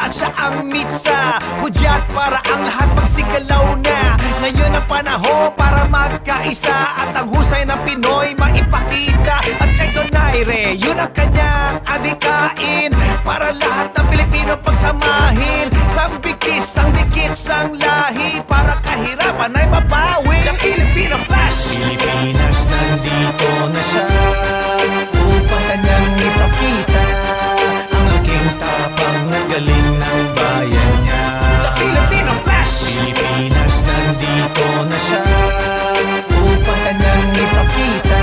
at siya ang mitsa. Hudyat para ang lahat magsigalaw na. Ngayon ang panahon para magkaisa at ang husay ng Pinoy maipakita. At kay Donaire, yun ang kanyang adikain para lahat ng Pilipino pagsamahin. Sang bigkis, sang dikit, sang lahi para kahirapan ay mabawi. The Filipino Flash! Pilipinas nandito na siya upang kanyang ipakita ang aking tapang at galing ng bayan niya. The Filipino Flash! Pilipinas nandito na siya upang kanyang ipakita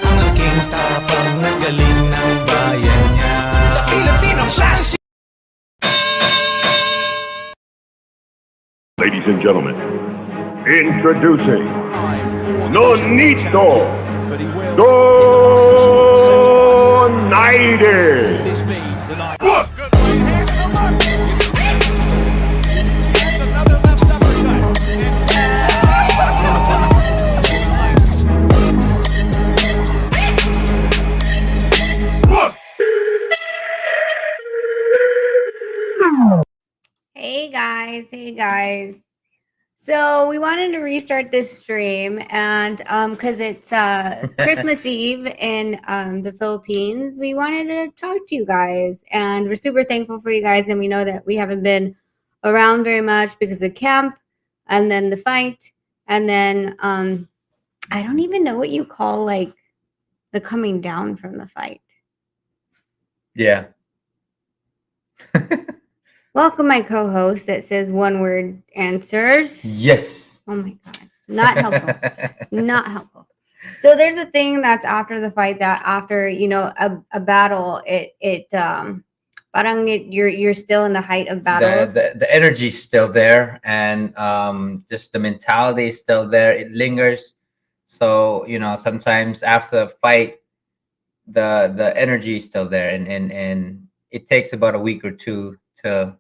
ang aking tapang at galing ng bayan niya. The Filipino Flash! Ladies and gentlemen, introducing Nonito Donaire. Hey guys. So we wanted to restart this stream, and because it's Christmas Eve in the Philippines, we wanted to talk to you guys, and we're super thankful for you guys. And we know that we haven't been around very much because of camp, and then the fight, and then I don't even know what you call like the coming down from the fight. Yeah. Welcome, my co-host that says one-word answers. Yes. Oh my God. Not helpful. Not helpful. So there's a thing that's after the fight that after, you know, a battle, parang you're still in the height of battles. The energy's still there, and just the mentality is still there. It lingers. So, you know, sometimes after the fight, the energy is still there, and it takes about a week or two to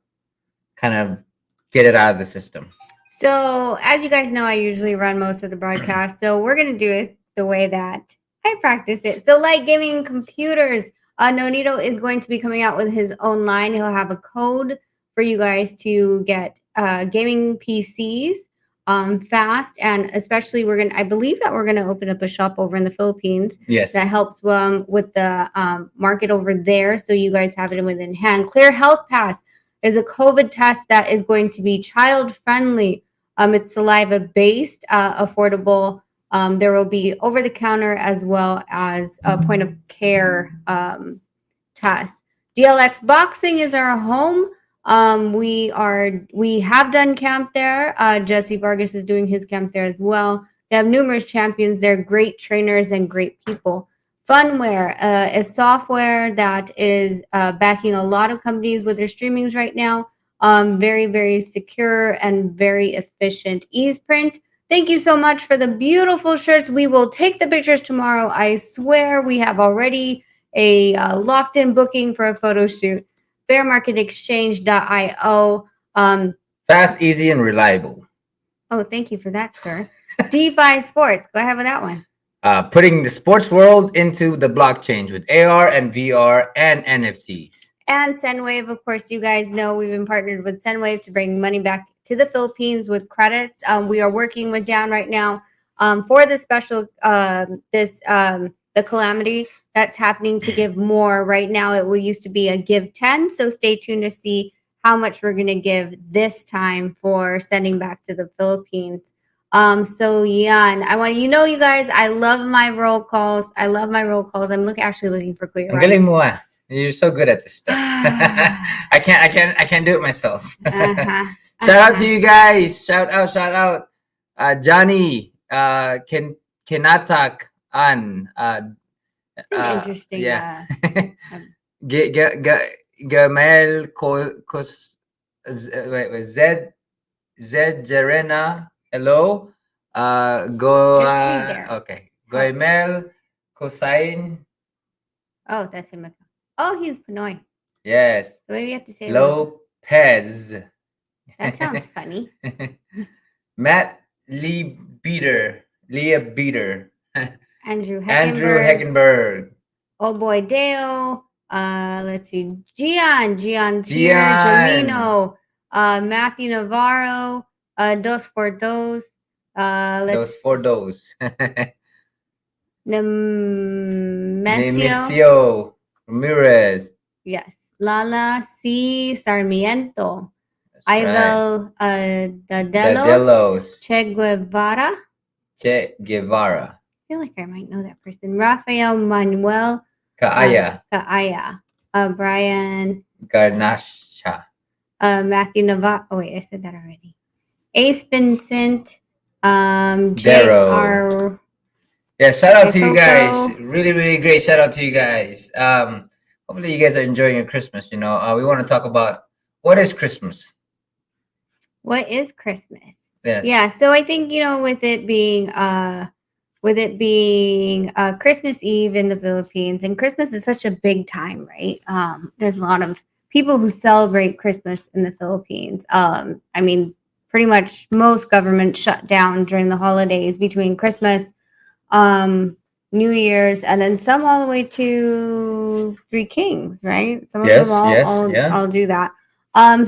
kind of get it out of the system. So as you guys know, I usually run most of the broadcast. So we're going to do it the way that I practice it. So like gaming computers, Nonito is going to be coming out with his own line. He'll have a code for you guys to get gaming PCs fast. And especially I believe that we're going to open up a shop over in the Philippines. Yes. That helps with the market over there. So you guys have it within hand. Clear Health Pass is a COVID test that is going to be child friendly. It's saliva based, affordable. There will be over the counter as well as a point of care test. DLX Boxing is our home. We have done camp there. Jesse Vargas is doing his camp there as well. They have numerous champions. They're great trainers and great people. Funware is software that is backing a lot of companies with their streamings right now. Very, very secure and very efficient. Easeprint, thank you so much for the beautiful shirts. We will take the pictures tomorrow. I swear we have already a locked-in booking for a photo shoot. Fairmarketexchange.io. Fast, easy, and reliable. Oh, thank you for that, sir. DeFi Sports. Go ahead with that one. Putting the sports world into the blockchain with AR and VR and NFTs. And Sendwave, of course, you guys know we've been partnered with Sendwave to bring money back to the Philippines with credits. We are working with Dan right now for the special, the calamity that's happening to give more. Right now, it will used to be a give 10. So stay tuned to see how much we're going to give this time for sending back to the Philippines. So yeah, and I want you know, you guys, I love my roll calls. I'm actually looking for clear Ang galing mo ah. You're so good at this stuff. I can't do it myself. Shout out to you guys. Shout out. Johnny, Kenatak, An. Interesting. Yeah. Gamel Zed Jerena. Hello. Okay. Goemel Kosain. Oh, that's him. Oh, he's Pinoy. Yes. So maybe you have to say Lopez. That sounds funny. Matt Leah Beater. Andrew Heckenberg. Oh boy, Deo. Let's see. Gion's here. Gian. Jomino. Matthew Navarro. Dos for dos. Those Let's for those. Nemesio. Nemesio Ramirez. Yes. Lala C. Sarmiento. That's right. Ivel The Dadelos. Delos. Che Guevara. I Che Guevara. feel like I might know that person. Rafael Manuel Kaaya. Kaaya. Brian Garnasha. Matthew Navarro. Oh wait, I said that already. Ace Vincent, Darrow. J.R. Yeah, shout out to you guys. Coco. Really, really great shout out to you guys. Hopefully you guys are enjoying your Christmas. We want to talk about what is Christmas. What is Christmas? Yes. Yeah, so I think with it being Christmas Eve in the Philippines, and Christmas is such a big time, right? There's a lot of people who celebrate Christmas in the Philippines. I mean, pretty much most governments shut down during the holidays between Christmas, New Year's, and then some all the way to Three Kings, right? Some of them Yes, yes, yeah. all do that.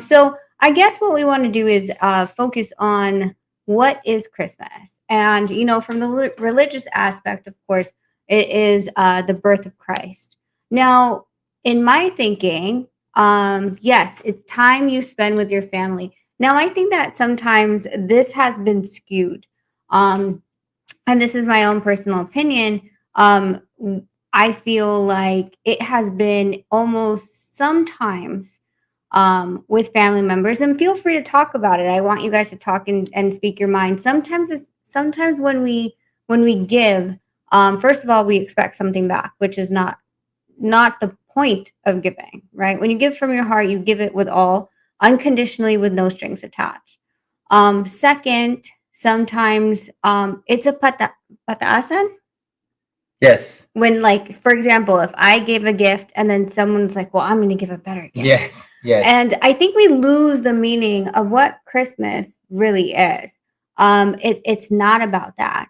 So I guess what we want to do is focus on what is Christmas, and from the religious aspect, of course, it is the birth of Christ. Now, in my thinking, yes, it's time you spend with your family. Now, I think that sometimes this has been skewed. And this is my own personal opinion. I feel like it has been almost sometimes with family members, and feel free to talk about it. I want you guys to talk and speak your mind. Sometimes when we give, first of all, we expect something back, which is not the point of giving, right? When you give from your heart, you give it with all, unconditionally, with no strings attached. Second, sometimes it's a pataasan. Yes. When, like, for example, if I gave a gift and then someone's like, well, I'm going to give a better gift. Yes. Yes. And I think we lose the meaning of what Christmas really is. It's not about that.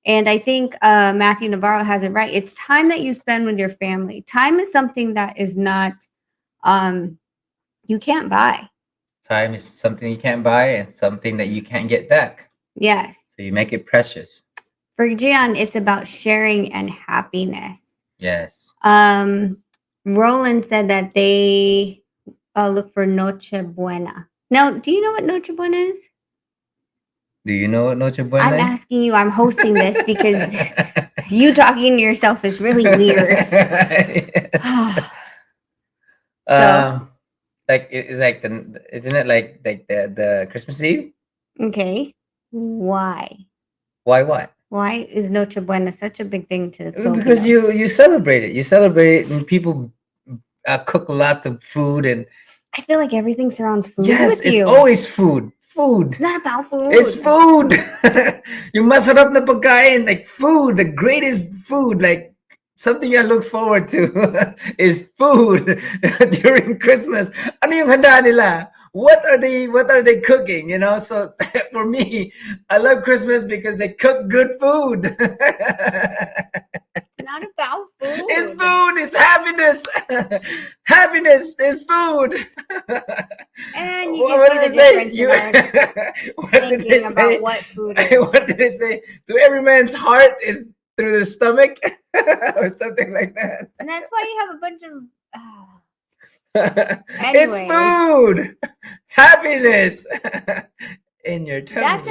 And I think Matthew Navarro has it right. It's time that you spend with your family. Time is something that is not, you can't buy. Time is something you can't buy and something that you can't get back. Yes. So you make it precious. For Gian, it's about sharing and happiness. Yes. Roland said that they look for Noche Buena. Now, do you know what Noche Buena is? Do you know what Noche Buena I'm is? asking you. I'm hosting this because you talking to yourself is really weird. So, like it's like isn't it like the Christmas Eve? okay, why? Why what? Why is Noche Buena such a big thing to the Filipinos? Because you celebrate it. You celebrate it, and people cook lots of food, and I feel like everything surrounds food. yes, with it's you. always food. Food. It's not about food. It's food. Yung masarap na pagkain, like food, the greatest food, like something I look forward to is food during Christmas. Ano yung handa nila? What are they cooking? So for me, I love Christmas because they cook good food. It's not about food. It's food. It's happiness. Happiness is food. And you can see the difference in our What did they thinking say? about what food is. What did it say? To every man's heart is through the stomach, or something like that. And that's why you have a bunch of. It's food, happiness in your tummy. That's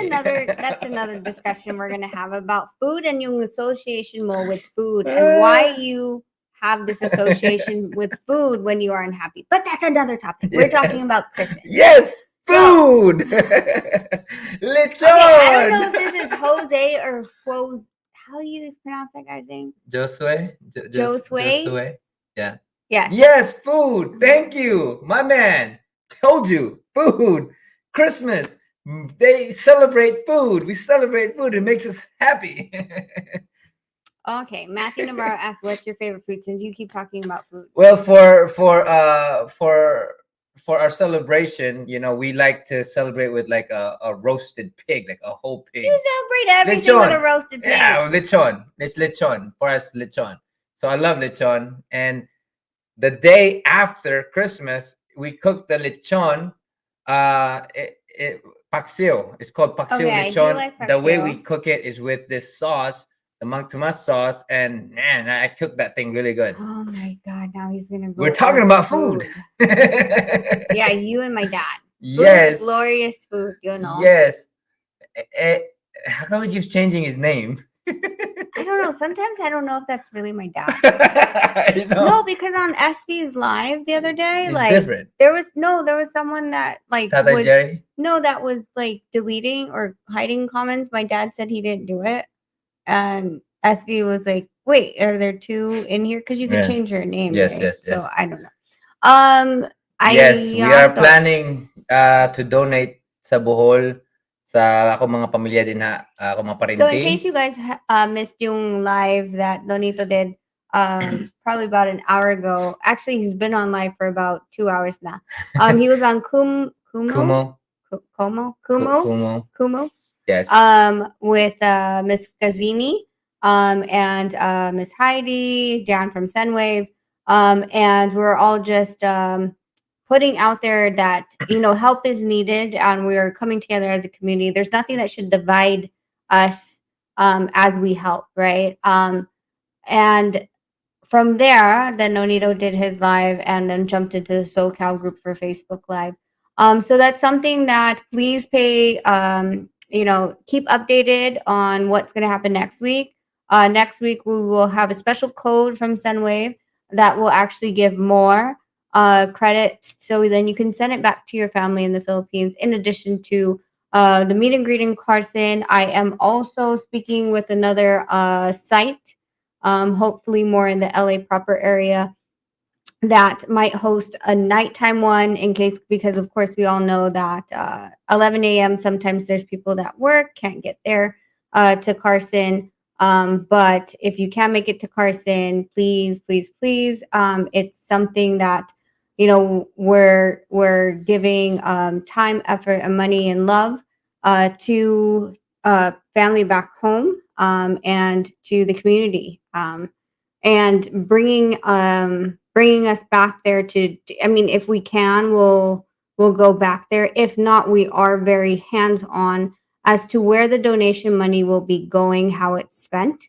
another discussion we're gonna have about food and yung association mo with food and why you have this association with food when you are unhappy. But that's another topic. We're talking about Christmas. Yes, food. Lechon. I don't know if this is Jose or Jose. How do you pronounce that guy's name? Josue. Josue? Yeah. Yes. Yes, food. Thank you, my man. Told you, food. Christmas. They celebrate food. We celebrate food. It makes us happy. Okay, Matthew Navarro asked, "What's your favorite food?" Since you keep talking about food. Well, for our celebration, we like to celebrate with like a roasted pig, like a whole pig. You celebrate everything with a roasted pig. Yeah, lechon. It's lechon for us, lechon. So I love lechon, and the day after Christmas, we cooked the lechon. Paksiw. It's called paksiw Okay, I do lechon. like The way we paksiw. cook it is with this sauce, the Mang Tomas sauce, and man, I cooked that thing really good. Oh my God, now he's gonna go. We're talking order about food. Yeah, you and my dad. Food, Yes. glorious food, you know. Yes. How come he keeps changing his name? I don't know. Sometimes I don't know if that's really my dad. You know? No, because on SB's live the other day, It's like different. there was someone that like Tata was Jerry? that was like deleting or hiding comments. My dad said he didn't do it, and SB was like, "Wait, are there two in here? Because you could Yeah. change your name, Yes, right?" yes, So yes. I don't know. Yes, we are Ayato. planning to donate sa Bohol sa ako mga pamilya din ha, ako mga So in parinti. case you guys missed yung live that Donito did probably about an hour ago. Actually, he's been on live for about 2 hours now. He was on Kumo. Kumo. Yes. With Miss Gazini and Miss Heidi, Dan from Sunwave. And we're all just putting out there that, help is needed and we're coming together as a community. There's nothing that should divide us as we help, right? And from there, then Nonito did his live and then jumped into the SoCal group for Facebook Live. So that's something that please pay, keep updated on what's going to happen next week. Next week, we will have a special code from Sunwave that will actually give more credits. So then you can send it back to your family in the Philippines, in addition to the meet and greet in Carson. I am also speaking with another site, hopefully more in the LA proper area, that might host a nighttime one because of course we all know that 11 a.m. sometimes there's people that work, can't get there to Carson. But if you can make it to Carson, please, please, please. It's something that, we're giving time, effort, and money and love to family back home and to the community. And bringing us back there I mean, if we can, we'll go back there. If not, we are very hands-on as to where the donation money will be going, how it's spent.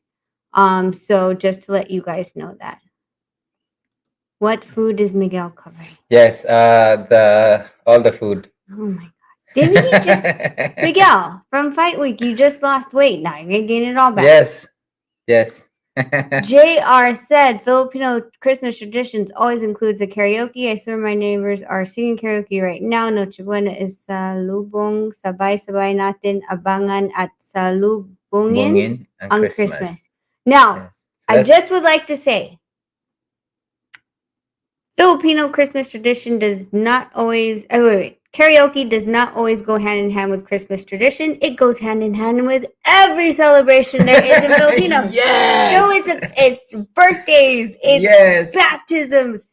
So just to let you guys know that. What food is Miguel covering? Yes, all the food. Oh my God. Didn't he just Miguel, from Fight Week, you just lost weight. Now you're gonna gain it all back. Yes. JR said Filipino Christmas traditions always includes a karaoke. I swear my neighbors are singing karaoke right now. Noche Buena is salubong. Sabay-sabay natin abangan at salubungin Bungin ang on Christmas. Christmas. Now, Yes. So I just would like to say Filipino Christmas tradition does not always karaoke does not always go hand in hand with Christmas tradition. It goes hand in hand with every celebration there is in Filipinos. Yes. So it's birthdays, it's Yes. baptisms,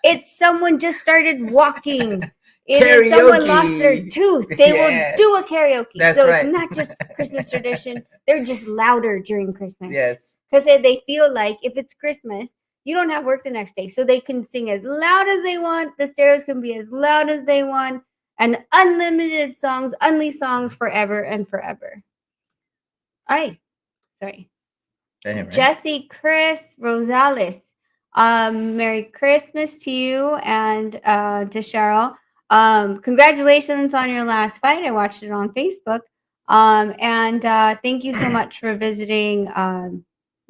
it's someone just started walking. It Karaoke. is someone lost their tooth. They will Yes. do a karaoke. That's so right. It's not just Christmas tradition. They're just louder during Christmas. Yes. Because they feel like if it's Christmas, you don't have work the next day. So they can sing as loud as they want. The stereos can be as loud as they want. And unlimited songs, only songs forever and forever. Ay, sorry. Anyway. Jesse Chris Rosales. Merry Christmas to you and to Cheryl. Congratulations on your last fight. I watched it on Facebook. And thank you so much for visiting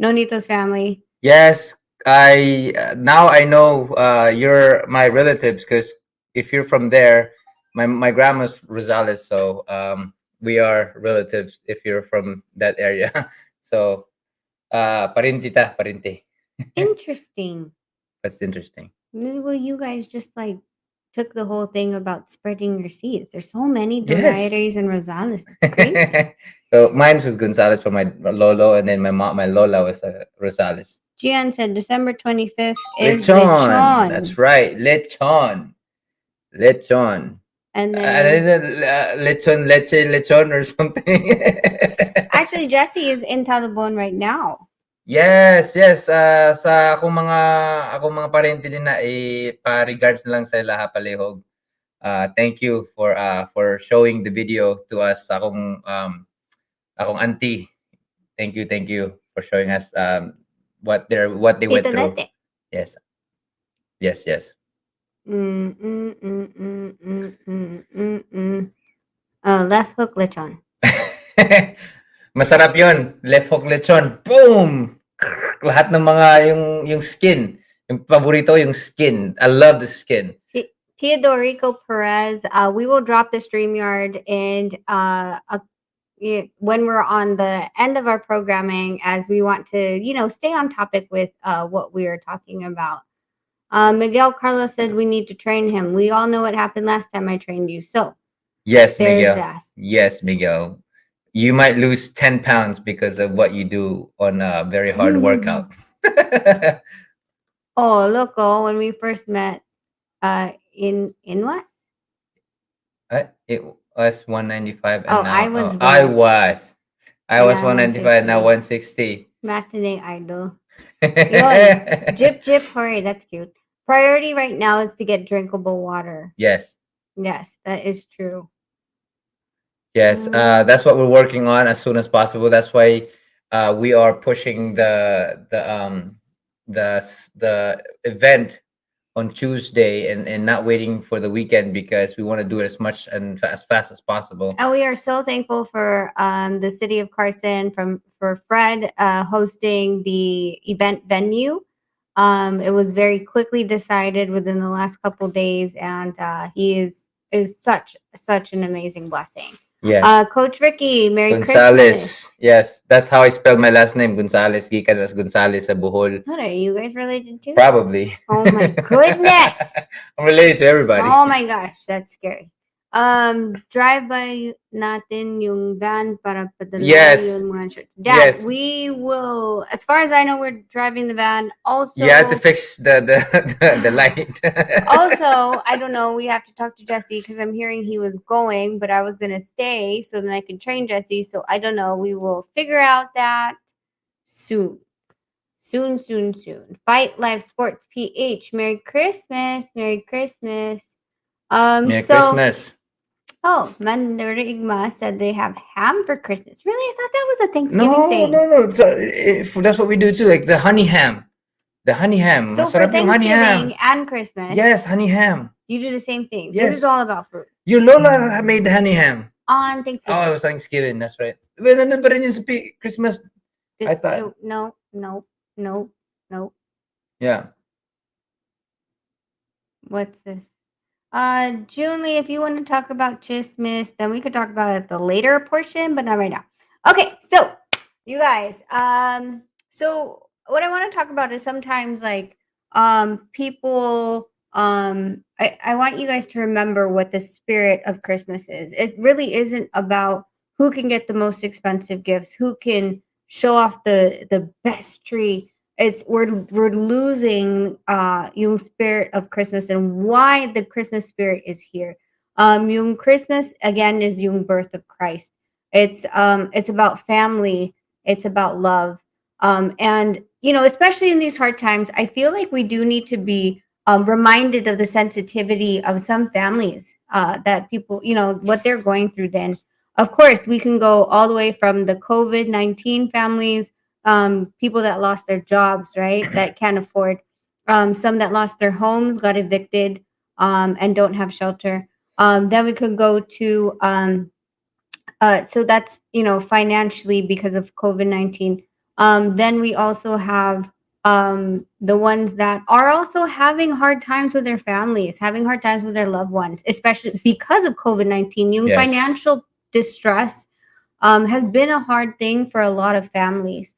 Nonito's family. Yes, now I know you're my relatives because if you're from there, my grandma's Rosales, so we are relatives if you're from that area. So parinti. Interesting. That's interesting. Well, you guys just like took the whole thing about spreading your seeds. There's so many Yes. Donaires and Rosales. It's crazy. So mine was Gonzalez for my lolo, and then my lola was Rosales. Gian said December 25th is lechon. That's right, lechon. And Is then it lechon or something? actually Jesse is in Talabon right now. Yes, yes. Sa akong mga parente din na pa-regards na lang sa laha palihog. Thank you for showing the video to us. Akong auntie. Thank you for showing us what they went Tito through. Lete. Yes. Yes, yes. Mm, mm, mm, mm, mm, mm, mm, mm. Left hook lechon. Masarap 'yun. Left hook lechon. Boom! Lahat ng mga yung skin. Yung paborito yung skin. I love the skin. Teodorico Perez, we will drop the StreamYard and when we're on the end of our programming, as we want to, stay on topic with what we are talking about. Miguel Carlos said we need to train him. We all know what happened last time I trained you. So Yes, there's Miguel. that. Yes, Miguel. You might lose 10 pounds because of what you do on a very hard workout. Oh, loco, when we first met in was? It was 195 and Oh, now I was I red was. I and was now 195 now 160. 160. Matinee idol. Yun. Jip Jip Hurry. That's cute. Priority right now is to get drinkable water. Yes. Yes, that is true. Yes, that's what we're working on as soon as possible. That's why we are pushing the event on Tuesday and not waiting for the weekend because we want to do it as much and as fast as possible. And we are so thankful for the city of Carson for Fred hosting the event venue. It was very quickly decided within the last couple days, and he is such an amazing blessing. Yes. Coach Ricky, Merry Christmas. Gonzalez. Yes, that's how I spell my last name. Gonzalez. Gikan as Gonzalez sa Bohol. What are you guys related to? Probably. Oh my goodness. I'm related to everybody. Oh my gosh, that's scary. Drive by natin yung van para padala Yes. yung mga shirts. Dad, Yes. we will, as far as I know, we're driving the van. Also, You have to fix the light. also, I don't know, we have to talk to Jesse because I'm hearing he was going, but I was going to stay so then I can train Jesse. So I don't know. We will figure out that soon. Soon. Fight Live Sports PH. Merry Christmas. Merry Christmas. Merry So, Christmas. oh, Mandarigma said they have ham for Christmas. Really? I thought that was a Thanksgiving thing. No. That's what we do too. Like the honey ham. The honey ham. So for Masarap yung honey ham. Thanksgiving and Christmas, Yes, honey ham. you do the same thing. Yes. This is all about food. Your Lola made the honey ham. On Oh, Thanksgiving. it was Thanksgiving. That's right. Well, nandun pa rin yung sa Christmas. I It's- thought. No. Yeah. What's this? Julie, if you want to talk about Chismis, then we could talk about it at the later portion, but not right now. Okay, so you guys, so what I want to talk about is sometimes like people I want you guys to remember what the spirit of Christmas is. It really isn't about who can get the most expensive gifts, who can show off the best tree. It's we're losing yung spirit of Christmas and why the Christmas spirit is here. Yung Christmas again is yung birth of Christ. It's about family, it's about love. And especially in these hard times, I feel like we do need to be reminded of the sensitivity of some families that people, what they're going through. Then, of course, we can go all the way from the COVID-19 families, people that lost their jobs, right? That can't afford, some that lost their homes, got evicted, and don't have shelter. Then we could go to, so that's, financially because of COVID-19. Then we also have the ones that are also having hard times with their families, having hard times with their loved ones, especially because of COVID-19. Yung Yes. financial distress has been a hard thing for a lot of families.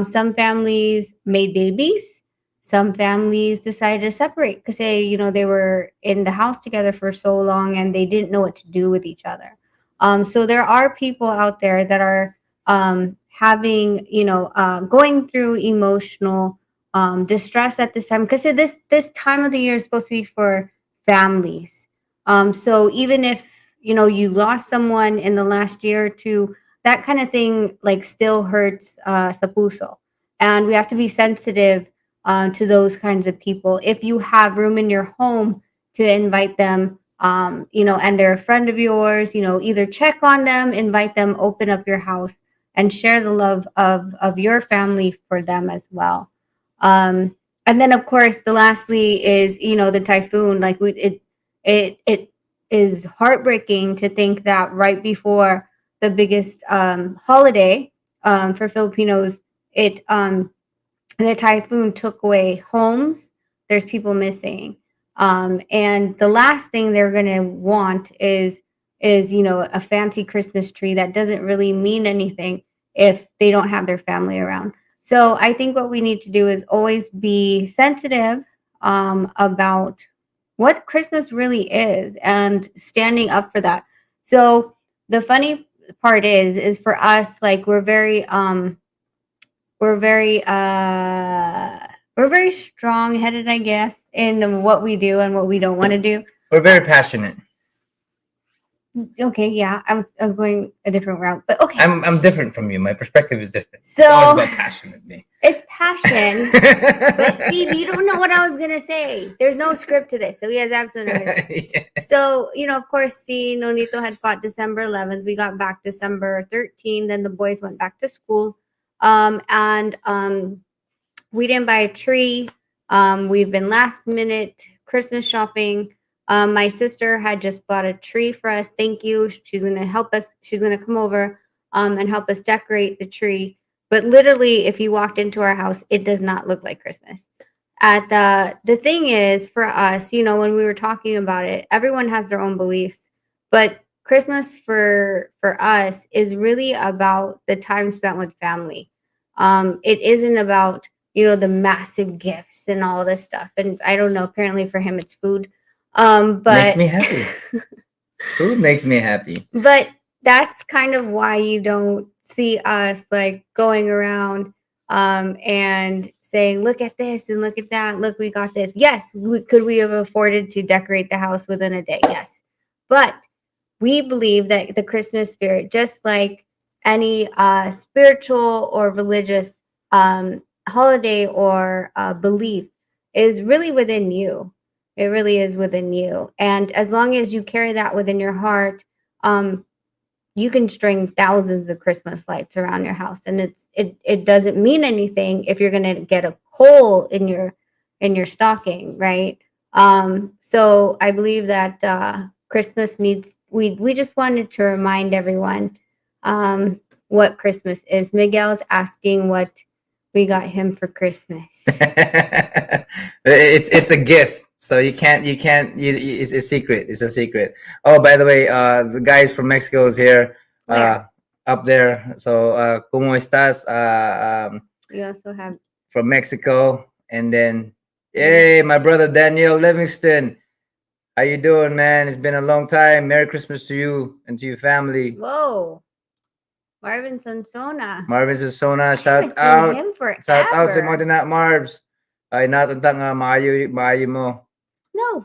Some families made babies. Some families decided to separate because they were in the house together for so long and they didn't know what to do with each other. So there are people out there that are having, going through emotional distress at this time because this time of the year is supposed to be for families. So even if you lost someone in the last year or two, that kind of thing like still hurts sa puso. and we have to be sensitive to those kinds of people. If you have room in your home to invite them, and they're a friend of yours, either check on them, invite them, open up your house, and share the love of your family for them as well. And then, of course, the lastly is the typhoon. Like it is heartbreaking to think that right before the biggest holiday for Filipinos, the typhoon took away homes. There's people missing, and the last thing they're gonna want is a fancy Christmas tree that doesn't really mean anything if they don't have their family around. So I think what we need to do is always be sensitive about what Christmas really is and standing up for that. So the funny part is for us, like we're very we're very strong headed, I guess, in what we do and what we don't want to do. We're very passionate. Okay, yeah, I was going a different route, but okay. I'm different from you. My perspective is different. It's So- always about passion with me. It's passion, but see, you don't know what I was gonna say. There's no script to this, so he has absolutely no script. Yeah. So, of course, see, Nonito had fought December 11th. We got back December 13th. Then the boys went back to school. And we didn't buy a tree. We've been last minute Christmas shopping. My sister had just bought a tree for us. Thank you. She's going to help us. She's going to come over and help us decorate the tree. But literally, if you walked into our house, it does not look like Christmas. The thing is, for us, when we were talking about it, everyone has their own beliefs, but Christmas for us is really about the time spent with family. It isn't about the massive gifts and all this stuff. And I don't know. Apparently, for him, it's food. But Makes me happy. Food makes me happy. But that's kind of why you don't see us like going around and saying, look at this and look at that. Look, we got this. Yes, could we have afforded to decorate the house within a day? Yes. But we believe that the Christmas spirit, just like any spiritual or religious holiday or belief, is really within you. It really is within you. And as long as you carry that within your heart, you can string thousands of Christmas lights around your house, and it doesn't mean anything if you're going to get a hole in your stocking, right? So I believe that Christmas needs. We just wanted to remind everyone what Christmas is. Miguel's asking what we got him for Christmas. It's a gift, so you can't it's a secret. It's a secret. Oh, by the way, the guys from Mexico is here, Where? up there. So ¿cómo estás? We also have From Mexico, and then hey, my brother Daniel Livingston. How you doing, man? It's been a long time. Merry Christmas to you and to your family. whoa, Marvin Sansona. Marvin Susona, I shout haven't seen out. him forever. Shout out sa mga na Marbs. Ay natantang maayo mo. No,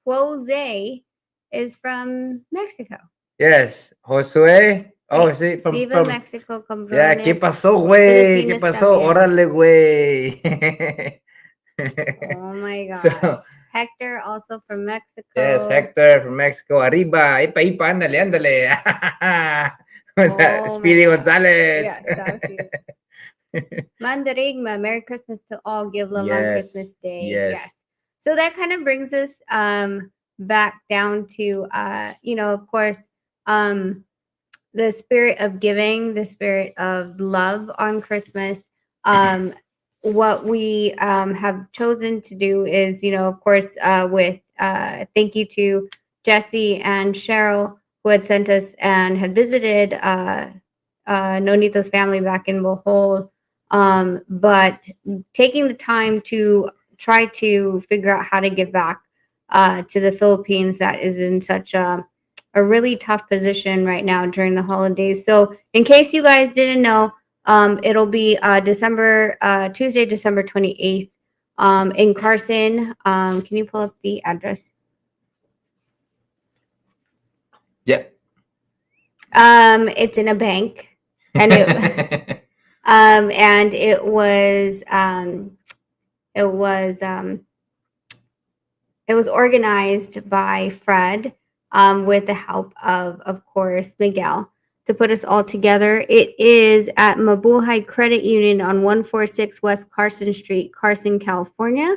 Jose is from Mexico. Yes, Josue. Oh, Hey, see from Viva Mexico, cabrones. yeah, ¿qué pasó, güey? ¿Qué Filipinas pasó? también. Órale, güey. Oh my gosh. So, Hector, also from Mexico. yes, Hector from Mexico. Arriba, ipa, ándale, ándale. What's that? Oh my Speedy God. Gonzalez. Yes, that was you. Mandarigma, Merry Christmas to all. Give love on Yes, Christmas Day. yes. So that kind of brings us back down to of course, the spirit of giving, the spirit of love on Christmas. What we have chosen to do is, of course, with thank you to Jesse and Cheryl, who had sent us and had visited Nonito's family back in Bohol. But taking the time to try to figure out how to give back to the Philippines that is in such a really tough position right now during the holidays. So in case you guys didn't know, it'll be Tuesday, December 28th in Carson. Can you pull up the address? Yep. It's in a bank. And And it was it was organized by Fred, with the help of course, Miguel, to put us all together. It is at Mabuhay Credit Union on 146 West Carson Street, Carson, California,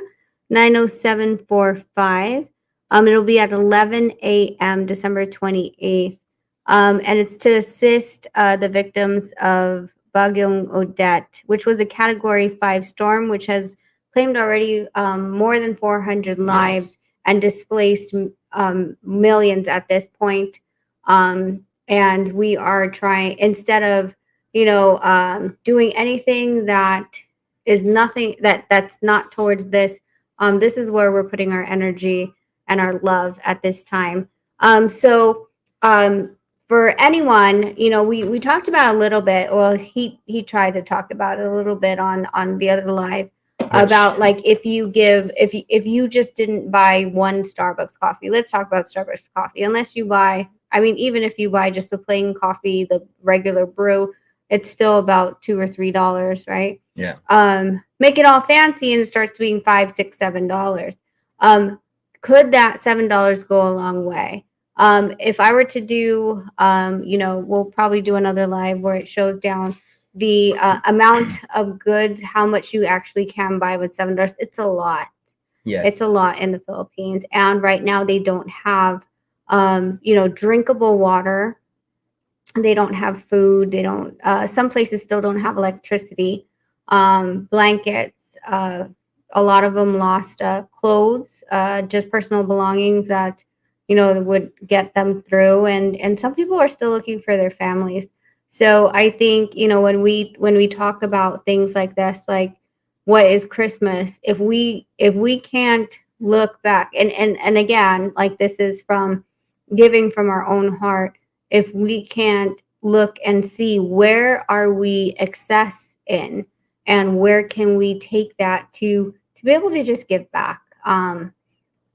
90745. It'll be at 11 a.m. December 28th. And it's to assist the victims of Bagyong Odette, which was a Category 5 storm, which has claimed already more than 400 lives Yes. and displaced millions at this point. And we are trying, instead of doing anything that is nothing that's not towards this. This is where we're putting our energy and our love at this time. So for anyone, we talked about a little bit. Well, he tried to talk about it a little bit on the other live, about like if you just didn't buy one Starbucks coffee. Let's talk about Starbucks coffee. Unless you buy, I mean, even if you buy just the plain coffee, the regular brew, it's still about $2 or $3, right? Yeah. Make it all fancy and it starts being $5, $6, $7. Could that $7 go a long way? If I were to do, we'll probably do another live where it shows down the amount of goods, how much you actually can buy with $7. It's a lot. Yes. It's a lot in the Philippines, and right now they don't have, drinkable water. They don't have food. They don't. Some places still don't have electricity. Blankets. A lot of them lost clothes, just personal belongings that would get them through, and some people are still looking for their families. So I think when we talk about things like this, like what is Christmas, if we can't look back, and again, like this is from giving from our own heart, if we can't look and see where are we excess in, and where can we take that to be able to just give back,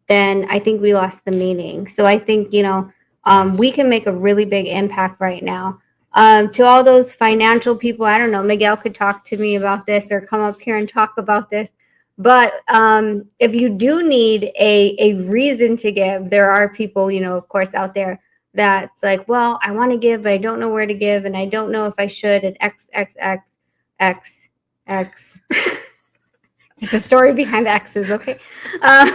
then I think we lost the meaning. So I think we can make a really big impact right now. To all those financial people, I don't know, Miguel could talk to me about this or come up here and talk about this. But if you do need a reason to give, there are people, of course, out there that's like, well, I want to give, but I don't know where to give, and I don't know if I should, and X, X, X, X, X. There's a story behind the X's, okay? I'll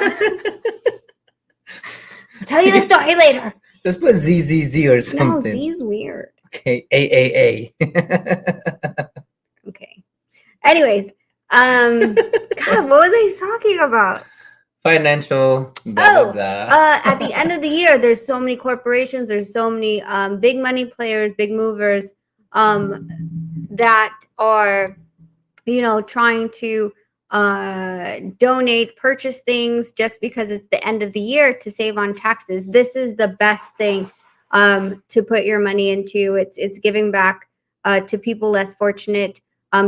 tell you the story later. Let's put ZZZ or No, something. Z's weird. Okay. AAA. Okay. Anyways, God, what was I talking about? Financial. Blah, blah, blah. At the end of the year, there's so many corporations, there's so many big money players, big movers, that are, trying to donate, purchase things just because it's the end of the year to save on taxes. This is the best thing to put your money into. It's giving back to people less fortunate,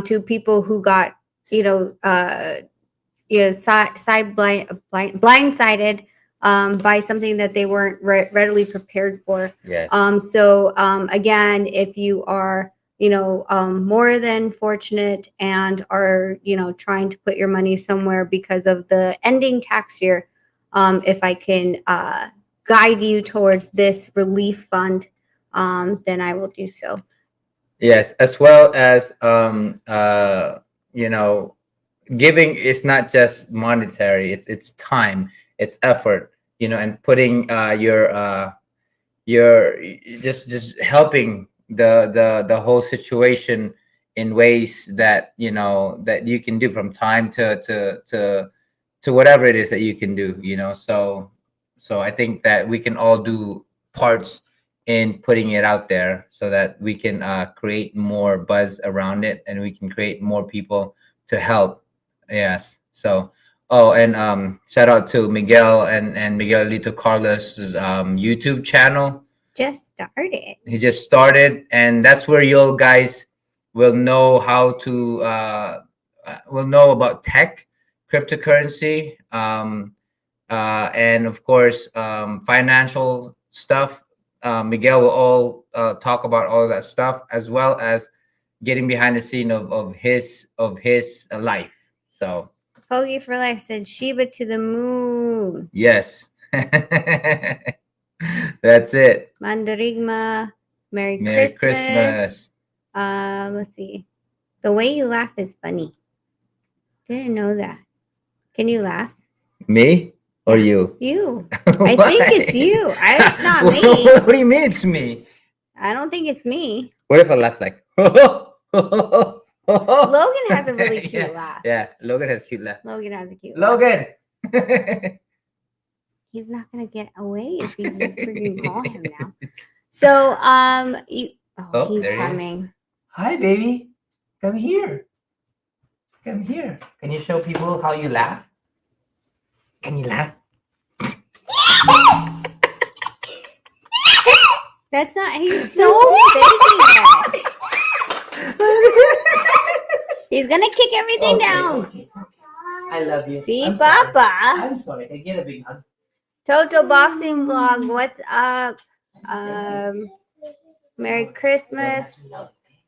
to people who got blindsided by something that they weren't readily prepared for. Yes. So again, if you are more than fortunate and are trying to put your money somewhere because of the ending tax year, if I can guide you towards this relief fund, then I will do so. Yes, as well as giving is not just monetary. It's time, it's effort, and putting your just helping the whole situation in ways that that you can do, from time to whatever it is that you can do. So I think that we can all do parts in putting it out there, so that we can create more buzz around it, and we can create more people to help. Yes. So, oh, and shout out to Miguel and Miguelito Carlos's YouTube channel. Just started. He just started, and that's where you guys will know how to will know about tech, cryptocurrency, and of course financial stuff. Miguel will all talk about all of that stuff, as well as getting behind the scene of his life. So Hoagie for Life said Sheba to the moon. yes. That's it. Mandarigma, Merry Merry Christmas. Christmas. Let's see. The way you laugh is funny. Didn't know that. Can you laugh? Me or Yeah. you? You. I think it's Why? you. It's not me. What do you mean it's me? I don't think it's me. What if I laugh like? Logan has a really cute Yeah, laugh. yeah. Logan has cute laugh. Logan has a cute laugh. Logan. He's not gonna get away if you freaking call him now. So Oh, he's there he is. coming. Hi, baby. Come here. Come here. Can you show people how you laugh? Can you laugh? That's not. He's so faking it. He's gonna kick everything down. Okay. I love you. See, I'm sorry. Papa. I'm sorry. Can I get a big hug? Toto Boxing Vlog. What's up? Merry Christmas.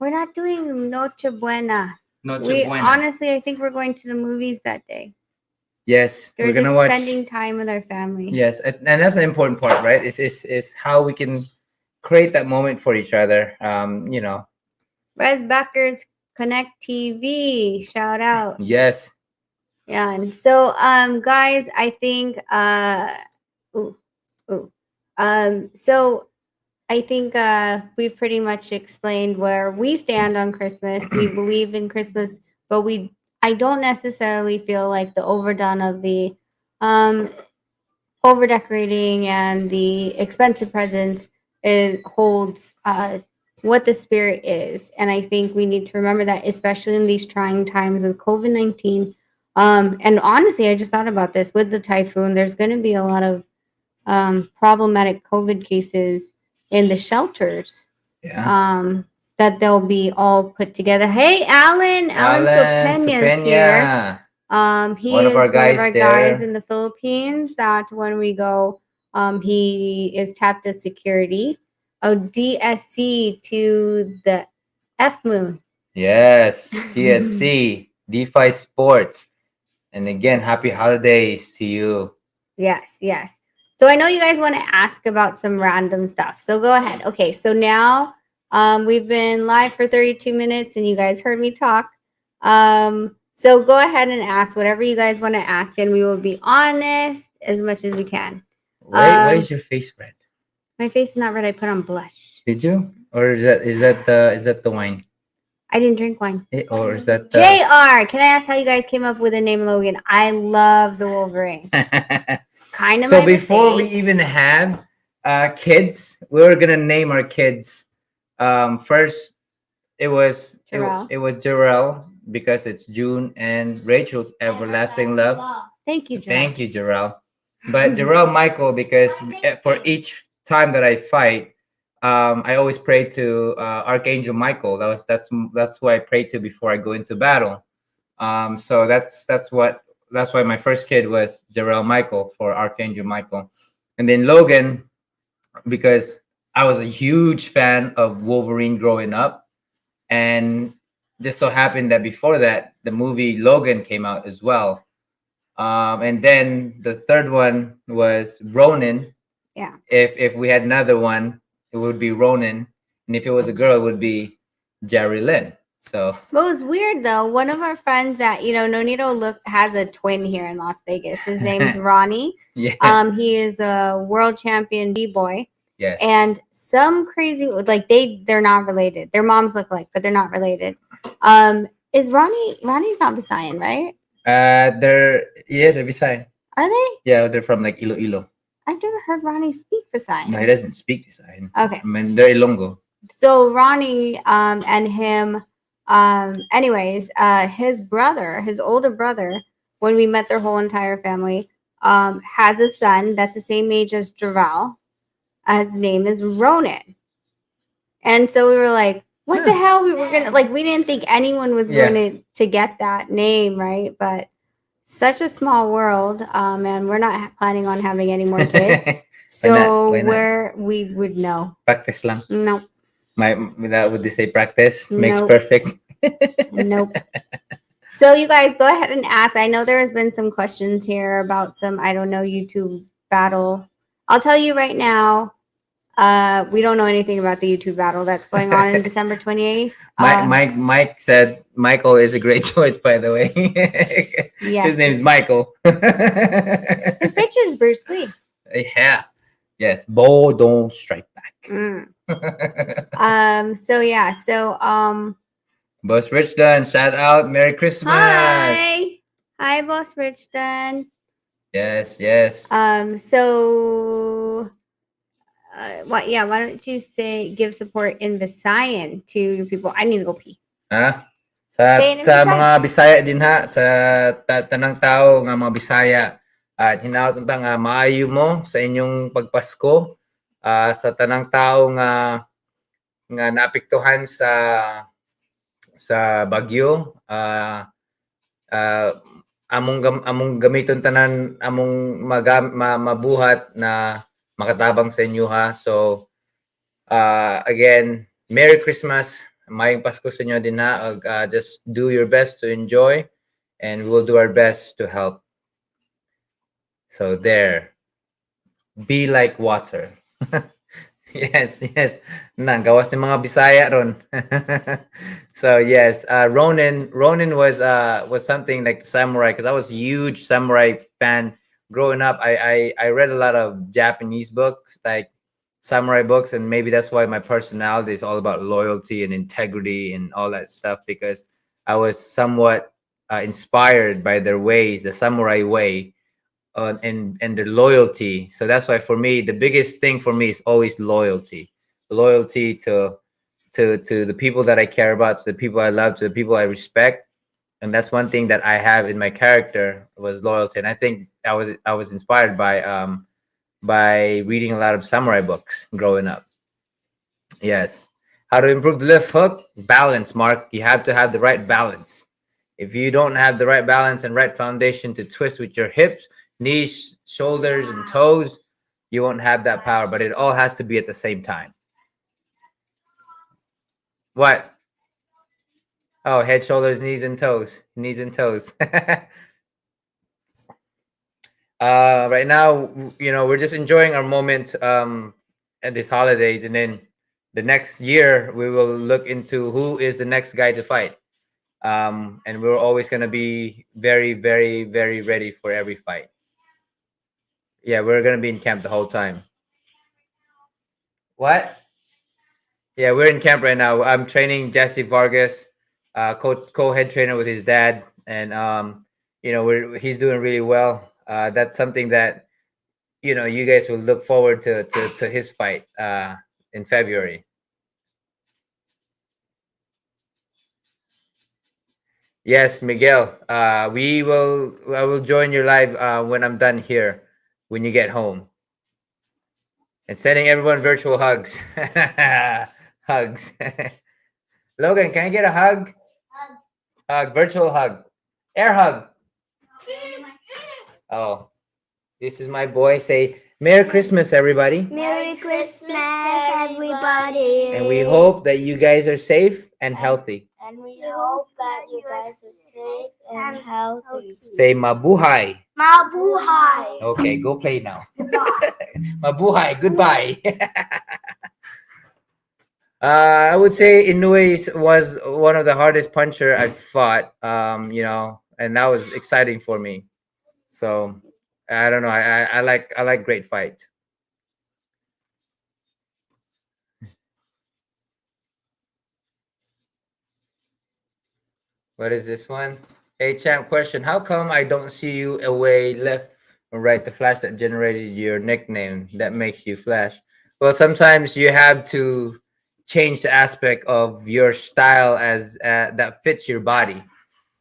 We're not doing Noche Buena. Honestly, I think we're going to the movies that day. Yes, We're we're gonna just watch. spending time with our family. Yes, and that's an important part, right? Is how we can create that moment for each other. Res Beckers Connect TV. Shout out. Yes. Yeah. And so guys, I think so I think we've pretty much explained where we stand on Christmas. We believe in Christmas, but I don't necessarily feel like the overdone of the over decorating and the expensive presents holds what the spirit is. And I think we need to remember that, especially in these trying times with COVID-19. And honestly, I just thought about this with the typhoon. There's going to be a lot of problematic COVID cases in the shelters. Yeah. That they'll be all put together. Hey, Alan Sopeña's here. He One is of our one of guys our there. guys in the Philippines that when we go, he is tapped as security. Oh, DSC to the F Moon. Yes, TSC, DeFi Sports. And again, happy holidays to you. Yes. So I know you guys want to ask about some random stuff. So go ahead. Okay, so now we've been live for 32 minutes and you guys heard me talk. So go ahead and ask whatever you guys want to ask, and we will be honest as much as we can. Why is your face red? My face is not red. I put on blush. Did you? Or is that the wine? I didn't drink wine. Or is that JR, can I ask how you guys came up with the name Logan? I love the Wolverine. Kind of. So before we even have kids, we were gonna name our kids. First, it was Jarrell because it's June and Rachel's everlasting love. Thank you, Jarrell. Thank you, Jarrell. But Jarrell Michael, because for each time that I fight, I always pray to Archangel Michael. That's who I pray to before I go into battle. So that's why my first kid was Jarrell Michael for Archangel Michael, and then Logan because I was a huge fan of Wolverine growing up, and just so happened that before that the movie Logan came out as well. And then the third one was Ronin. Yeah. If we had another one, it would be Ronin, and if it was a girl, it would be Jerry Lynn. So. Well, it's weird though. One of our friends that Nonito has a twin here in Las Vegas. His name's Ronnie. Yeah. He is a world champion b-boy. Yes. And some crazy they're not related. Their moms look alike, but they're not related. Is Ronnie's not Visayan, right? They're Visayan. Are they? Yeah, they're from like Iloilo. I've never heard Ronnie speak Visayan. No, he doesn't speak Visayan. Okay. I mean, they're Ilonggo. So Ronnie and him, his brother, his older brother, when we met their whole entire family, has a son that's the same age as Jarrell. His name is Ronan. And so we were like, what the hell? We were we didn't think anyone was going to get that name, right? But such a small world, and we're not planning on having any more kids. So Why not? we would know. Practice lang. No. My that would they say practice makes Nope. perfect. Nope. So you guys go ahead and ask. I know there has been some questions here about some, I don't know, YouTube battle. I'll tell you right now, we don't know anything about the YouTube battle that's going on in December 28th. Mike said Michael is a great choice, by the way. Yes. His name's Michael. His picture is Bruce Lee. Yeah. Yes. Bo don't strike back. So yeah, Boss Rich Dunn, shout out. Merry Christmas. hi Boss Richton. Yes, yes. Why don't you give support in Visayan to your people? I need to go pee. Ha? Say it in Sa Bisaya. mga Bisaya din ha, sa tanang tao nga mga Bisaya, at hinaot unta nga maayo mo sa inyong pagpasko, sa tanang tao nga naapektuhan sa bagyo, among gamiton tanan among mabuhat na makatabang sa inyo ha. So again, Merry Christmas. Mayong Pasko sa inyo din ha. Just do your best to enjoy and we'll do our best to help. So there. Be like water. Yes, yes. Gawas ni mga Bisaya ron. So yes, Ronin was something like the samurai because I was a huge samurai fan growing up. I read a lot of Japanese books like samurai books, and maybe that's why my personality is all about loyalty and integrity and all that stuff because I was somewhat inspired by their ways, the samurai way, and their loyalty. So that's why for me, the biggest thing for me is always loyalty to the people that I care about, to the people I love, to the people I respect. And that's one thing that I have in my character was loyalty. And I think I was inspired by reading a lot of samurai books growing up. Yes. How to improve the left hook? Balance, Mark. You have to have the right balance. If you don't have the right balance and right foundation to twist with your hips, knees, shoulders, and toes, you won't have that power. But it all has to be at the same time. What? Oh, head, shoulders, knees, and toes. Knees and toes. Right now, we're just enjoying our moment at these holidays, and then the next year we will look into who is the next guy to fight. And we're always going to be very, very, very ready for every fight. Yeah, we're going to be in camp the whole time. What? Yeah, we're in camp right now. I'm training Jesse Vargas, co-head trainer with his dad, and he's doing really well. That's something that you guys will look forward to his fight in February. Yes, Miguel. I will join your live when I'm done here. When you get home, and sending everyone virtual hugs. Hugs. Logan, can I get a hug? Hug, virtual hug, air hug. Oh, this is my boy. Say Merry Christmas, everybody. Merry Christmas, everybody. And we hope that you guys are safe and healthy. And we hope that you guys are safe and healthy. Say mabuhay. Mabuhay. Okay, go play now. Mabuhay. Goodbye. I would say Inoue was one of the hardest puncher I've fought. And that was exciting for me. So I don't know. I like great fights. What is this one? Hey, champ, question. How come I don't see you away left or right? The flash that generated your nickname that makes you flash. Well, sometimes you have to change the aspect of your style as that fits your body.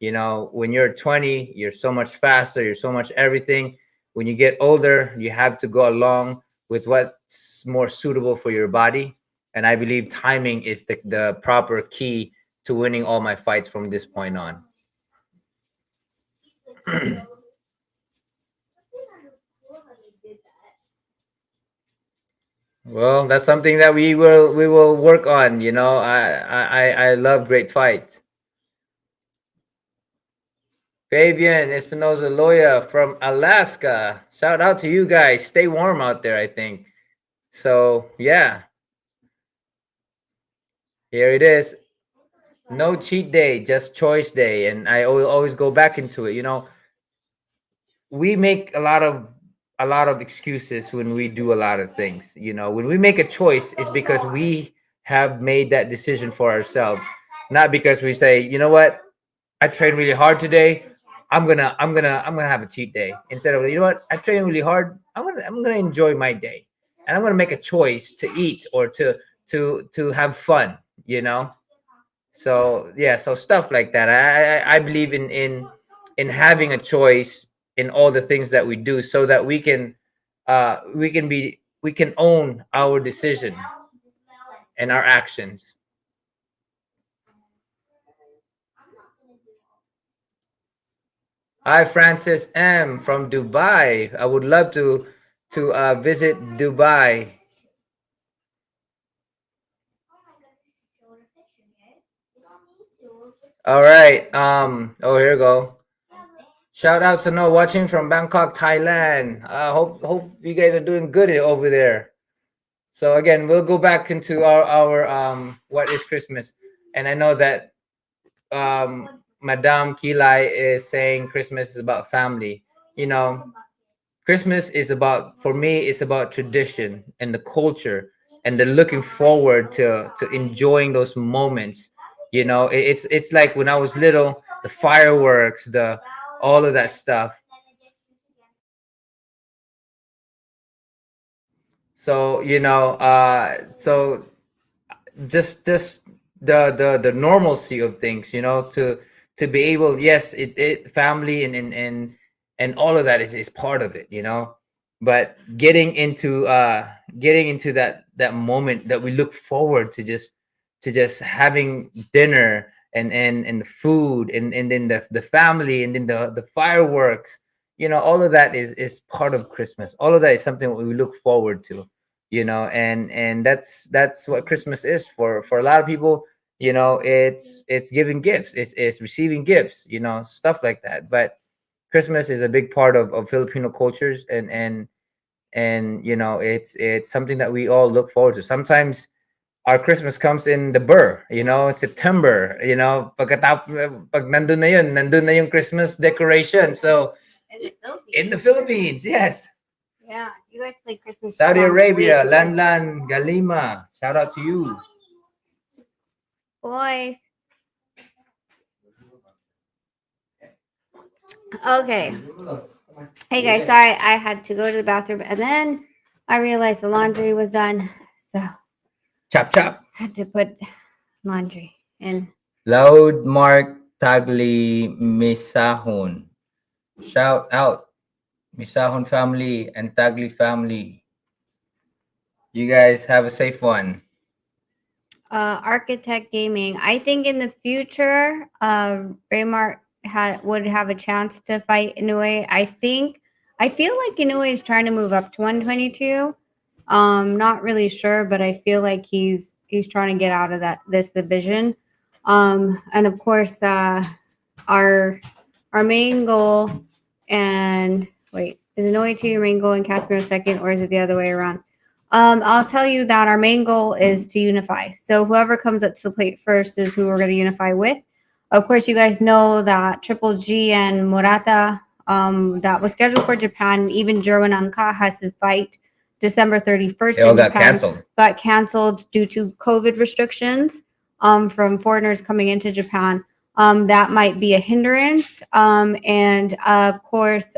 When you're 20, you're so much faster. You're so much everything. When you get older, you have to go along with what's more suitable for your body. And I believe timing is the proper key to winning all my fights from this point on. Well, that's something that we will work on. You know, I love great fights. Fabian Espinoza Loya from Alaska. Shout out to you guys. Stay warm out there, I think. So, yeah, here it is. No cheat day, just choice day. And I always go back into it. You know, we make a lot of excuses when we do a lot of things. You know, when we make a choice, it's because we have made that decision for ourselves, not because we say, you know what, I trained really hard today. I'm gonna have a cheat day. Instead of, you know what, I trained really hard. I'm gonna enjoy my day, and I'm gonna make a choice to eat or to have fun. You know. So yeah, so stuff like that. I believe in having a choice in all the things that we do, so that we can own our decision and our actions. Hi, Francis M from Dubai. I would love to visit Dubai. All right. Oh, here we go. Shout out to No watching from Bangkok, Thailand. Hope you guys are doing good over there. So again, we'll go back into our what is Christmas, and I know that Madame Kilai is saying Christmas is about family. You know, Christmas is about, for me, it's about tradition and the culture, and the looking forward to enjoying those moments. You know, it's like when I was little, the fireworks, the all of that stuff. So just the normalcy of things, to be able, yes, it family and all of that is part of it, but getting into that moment that we look forward to just having dinner and the food and then the family and then the fireworks, all of that is part of Christmas. All of that is something we look forward to, and that's what Christmas is for a lot of people. It's giving gifts, it's receiving gifts, stuff like that. But Christmas is a big part of Filipino cultures, and it's something that we all look forward to. Sometimes our Christmas comes in the burr, September, pag nandun na yung Christmas decoration. So in the Philippines, yes. Yeah, you guys play Christmas Saudi songs way Arabia, too Lan much. Lan Galima. Shout out to you. Boys. Okay. Hey guys, sorry I had to go to the bathroom and then I realized the laundry was done. So I Chop chop. had to put laundry in. Loud Mark Tagli Misahon. Shout out Misahon family and Tagli family. You guys have a safe one. Architect Gaming. I think in the future, Raymart would have a chance to fight Inoue. I feel like Inoue is trying to move up to 122. Not really sure, but I feel like he's trying to get out of this division. And of course, our main goal, and wait, is Inoue to your main goal and Casimiro second, or is it the other way around? I'll tell you that our main goal is to unify. So whoever comes up to the plate first is who we're going to unify with. Of course, you guys know that Triple G and Murata, that was scheduled for Japan. Even Jerwin Anka has his fight December 31st. They all in got Japan. canceled. Got canceled due to COVID restrictions from foreigners coming into Japan. That might be a hindrance. And of course,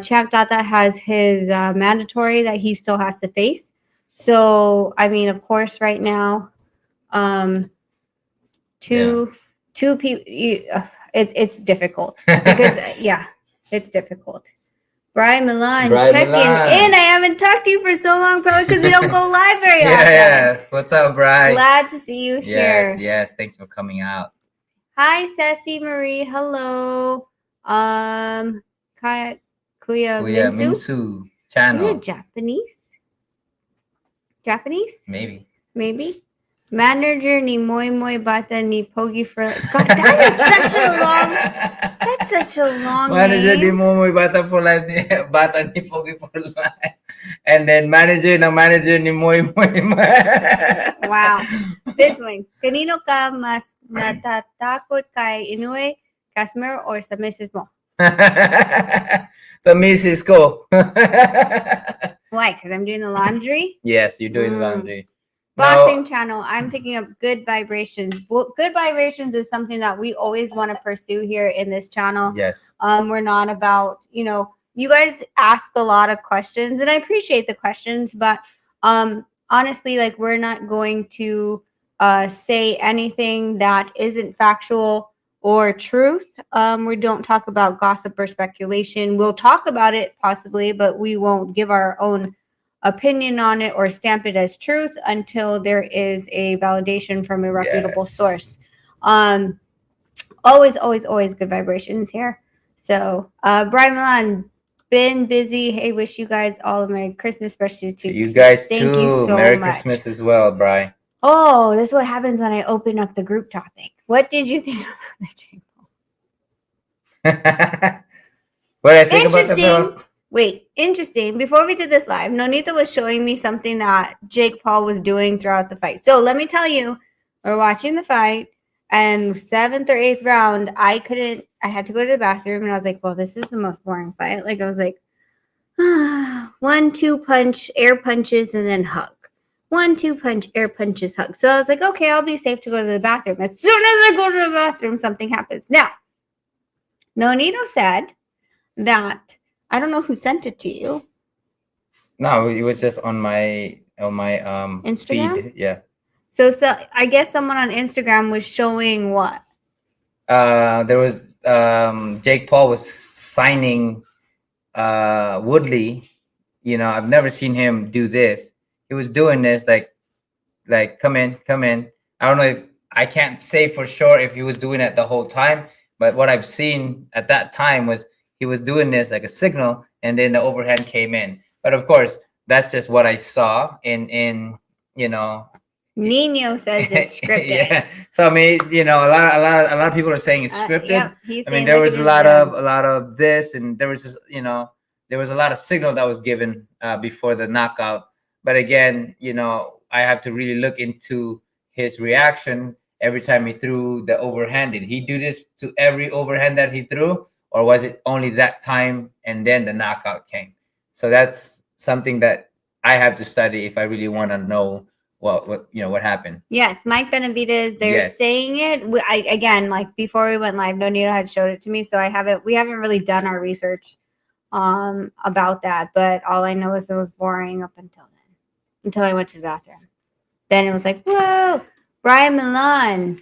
Champ Data has his mandatory that he still has to face. So, I mean, of course, right now, two people, it's difficult because it's difficult. Brian Milan Brian checking Milan. in. I haven't talked to you for so long, probably because we don't go live very often. Yeah. What's up, Brian? Glad to see you here. Yes. Thanks for coming out. Hi, Sassy Marie. Hello. Kuya Kuya Minsu. Minsu Are you channel. Japanese? Japanese? Maybe. Maybe. Manager ni Moy Moy Bata ni Pogi for God, that is such a long. That's such a long Manager ni name. Momoy Bata for Life, Bata ni Pogi for Life. And then manager ni Moy Moy. Wow. This one. Kanino ka mas natatakot kay Inoue, customer, or sa misis mo? So Mrs. Ko. Why? Because I'm doing the laundry? Yes, you're doing Mm. laundry. Boxing channel. I'm picking up good vibrations. Good vibrations is something that we always want to pursue here in this channel. Yes. We're not about, you guys ask a lot of questions, and I appreciate the questions, but honestly, like, we're not going to say anything that isn't factual or truth. We don't talk about gossip or speculation. We'll talk about it possibly, but we won't give our own opinion on it or stamp it as truth until there is a validation from a reputable Yes. source. Always good vibrations here. So Brian Milan, been busy. Hey, wish you guys all a Merry Christmas, especially to You guys Thank too. you so Merry much. Christmas as well, Bri. Oh, this is what happens when I open up the group topic. What did you think about the Jake Paul? What I think about Interesting. the Wait, interesting. Before we did this live, Nonita was showing me something that Jake Paul was doing throughout the fight. So let me tell you, we're watching the fight, and 7th or 8th round, I had to go to the bathroom, and I was like, well, this is the most boring fight. Like, I was like, 1-2 punch, air punches, and then hug. 1-2 punch, air punches, hug. So I was like, okay, I'll be safe to go to the bathroom. As soon as I go to the bathroom, something happens. Now, Nonito said that, I don't know who sent it to you. No, it was just on my Instagram? feed. Yeah. So I guess someone on Instagram was showing what? There was Jake Paul was signing Woodley. I've never seen him do this. He was doing this like come in. I don't know if I can't say for sure if he was doing it the whole time, but what I've seen at that time was he was doing this like a signal, and then the overhand came in. But of course, that's just what I saw in Nino says it's scripted. Yeah. So I mean, a lot of people are saying it's scripted. Yep, he's I mean, saying, there look was at a his lot gun. of this, and there was just there was a lot of signal that was given before the knockout. But again, I have to really look into his reaction every time he threw the overhand. Did he do this to every overhand that he threw, or was it only that time and then the knockout came? So that's something that I have to study if I really want to know what happened. Yes, Mike Benavides, they're Yes. saying it. Again, like before we went live, Nonito had showed it to me, so we haven't really done our research about that. But all I know is it was boring up until then, until I went to the bathroom. Then it was like, whoa, Brian Milan,